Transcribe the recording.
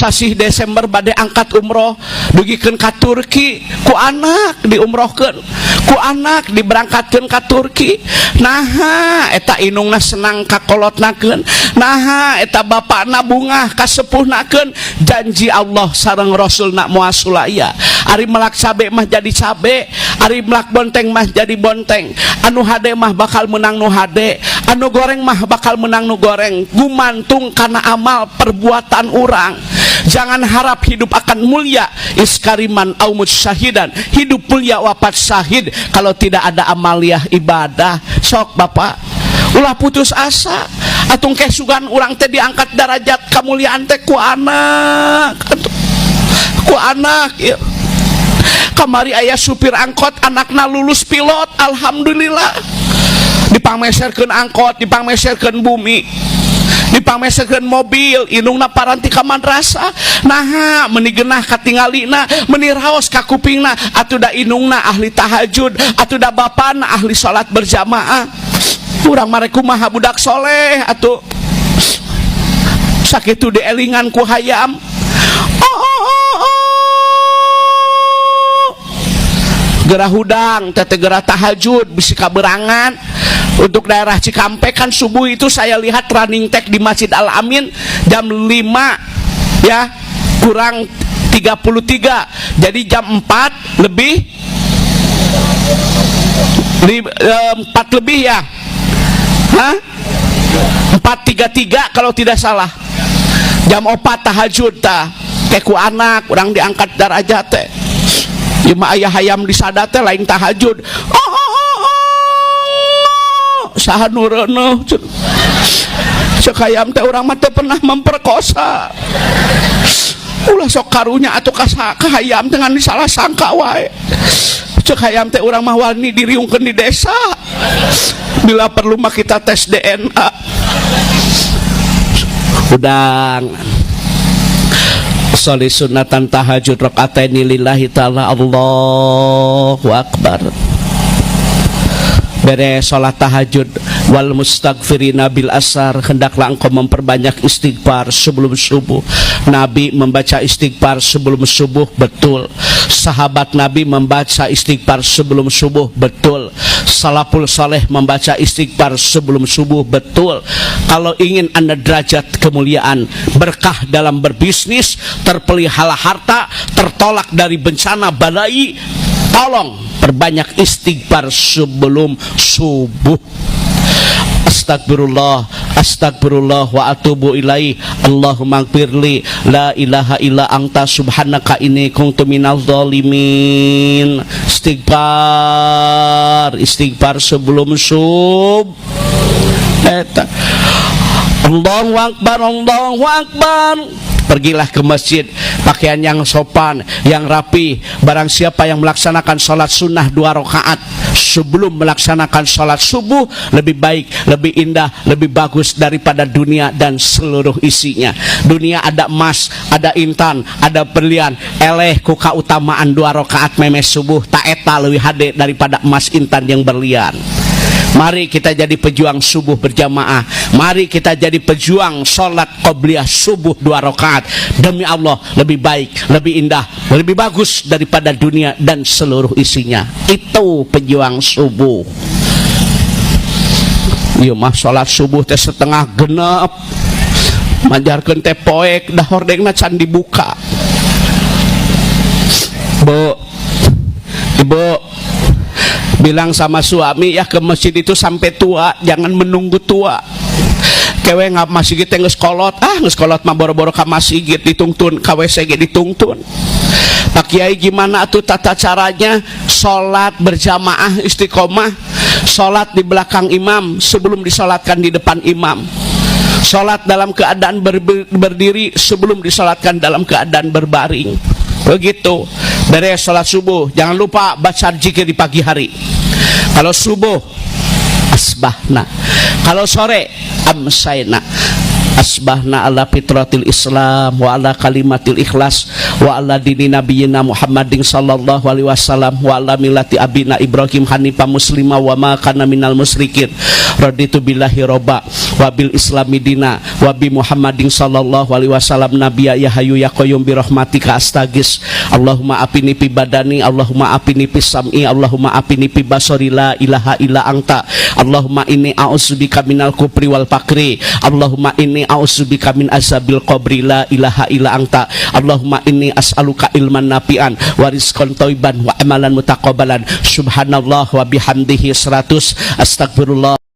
sasih Desember bade angkat umroh dugikeun ka Turki ku anak diumrohkeun ku anak diberangkatkeun ka Turki. Naha eta inungna senang kakolotnakeun, naha eta bapakna bungah kasepuhnakeun. Janji Allah sareng Rasulna moal sulaya, ari melak cabe mah jadi cabe, ari melak bonteng mah jadi bonteng. Anu hade mah bakal menang nu hade, anu goreng mah bakal menang nu goreng. Gumantung kana amal perbuatan urang. Jangan harap hidup akan mulia iskariman au mujsahidan, hidup mulia wafat syahid kalau tidak ada amaliah ibadah. Sok bapak ulah putus asa, atung kesugan urang teh diangkat derajat kemuliaan teh ku anak ya. Kamari aya supir angkot anakna lulus pilot, alhamdulillah. Dipangmeserkeun angkot, dipangmeserkeun bumi, dipangmeserkeun mobil, indungna paranti ka madrasah. Naha meuni geunah katingalina, meuni raos ka kupingna, atuh da indungna ahli tahajud, atuh da bapana ahli salat berjamaah. Urang mare kumaha budak soleh atuh. Sakitu dielingan ku hayam. Gerah hudang, tete gerah tahajud, bisi kaberangan. Untuk daerah Cikampek kan subuh itu saya lihat running tag di Masjid Al Amin jam 5 ya kurang 33, jadi jam 4 lebih 4 lebih ya, 4.33 kalau tidak salah. Jam 4 tahajud tah keku anak orang diangkat darajat teh. Cuma ayah hayam disada teh lain tahajud. Saha nureuneuh cek hayam teh urang mah teu pernah memperkosa. Ulah sok karunya atuh ka hayam dengan disalah sangka wae. Cek hayam teh urang mah wani diriungkeun di desa. Bila perlu mah kita tes DNA. Udang sholli sunatan tahajud rakaataini lillahi ta'ala, Allahu akbar. Bere salat tahajud wal mustaghfirina bil asar, hendaklah engkau memperbanyak istighfar sebelum subuh. Nabi membaca istighfar sebelum subuh, betul. Sahabat Nabi membaca istighfar sebelum subuh, betul. Salaful saleh membaca istighfar sebelum subuh, betul. Kalau ingin Anda derajat kemuliaan, berkah dalam berbisnis, terpelihara harta, tertolak dari bencana badai, tolong perbanyak istighfar sebelum subuh. Astagfirullah, astagfirullah wa atubu ilaih. Allahumma gfirli, la ilaha illa anta subhanaka inni kuntu minadz zalimin. Istighfar, istighfar sebelum subuh. Allahu akbar, Allahu akbar. Pergilah ke masjid, pakaian yang sopan, yang rapi. Barang siapa yang melaksanakan sholat sunnah 2 rakaat sebelum melaksanakan sholat subuh, lebih baik, lebih indah, lebih bagus daripada dunia dan seluruh isinya. Dunia ada emas, ada intan, ada berlian. Eleh ku kautamaan 2 rakaat memes subuh, tak eta leuwih hade daripada emas intan yang berlian. Mari kita jadi pejuang subuh berjamaah. Mari kita jadi pejuang sholat qobliyah subuh 2 rakaat. Demi Allah lebih baik, lebih indah, lebih bagus daripada dunia dan seluruh isinya. Itu pejuang subuh. Ieu mah sholat subuh teh setengah genep. Majarkeun teh poek dah hordengna can dibuka. Bu, ibu bilang sama suami ya, ke masjid itu sampai tua, jangan menunggu tua. Kewe ngap masjid teh geus kolot, geus kolot mah boro-boro ka masjid ditungtun, ka WC ge ditungtun. Pak Kiai gimana tuh tata caranya salat berjamaah istiqomah? Salat di belakang imam sebelum disalatkan di depan imam. Salat dalam keadaan berdiri sebelum disalatkan dalam keadaan berbaring. Begitu. Beres salat subuh, jangan lupa baca zikir di pagi hari. Kalau subuh asbahna, kalau sore amsayna. asbahna ala fitratil Islam wa ala kalimatil ikhlas wa ala dini nabiyina Muhammadin sallallahu alaihi wasallam wa ala millati abina Ibrahim hanifa muslima wa ma kana minal musyrikin raditu billahi robba wa bil islami dina wa bi Muhammadin sallallahu alaihi wasallam nabiyya ya hayyu ya qayyum bi rahmatika astagis Allahumma apini fi badani Allahumma apini fi sam'i Allahumma apini fi basari la ilaha illa anta Allahumma inni a'udzubika minal kufri wal fakri Allahumma inni a'udzubika min azabil qabri la ilaha illa anta Allahumma inni as'aluka ilman nafi'an wa rizqan thayyiban wa amalan mutaqabbalan subhanallah wa bihamdihi 100 astagfirullah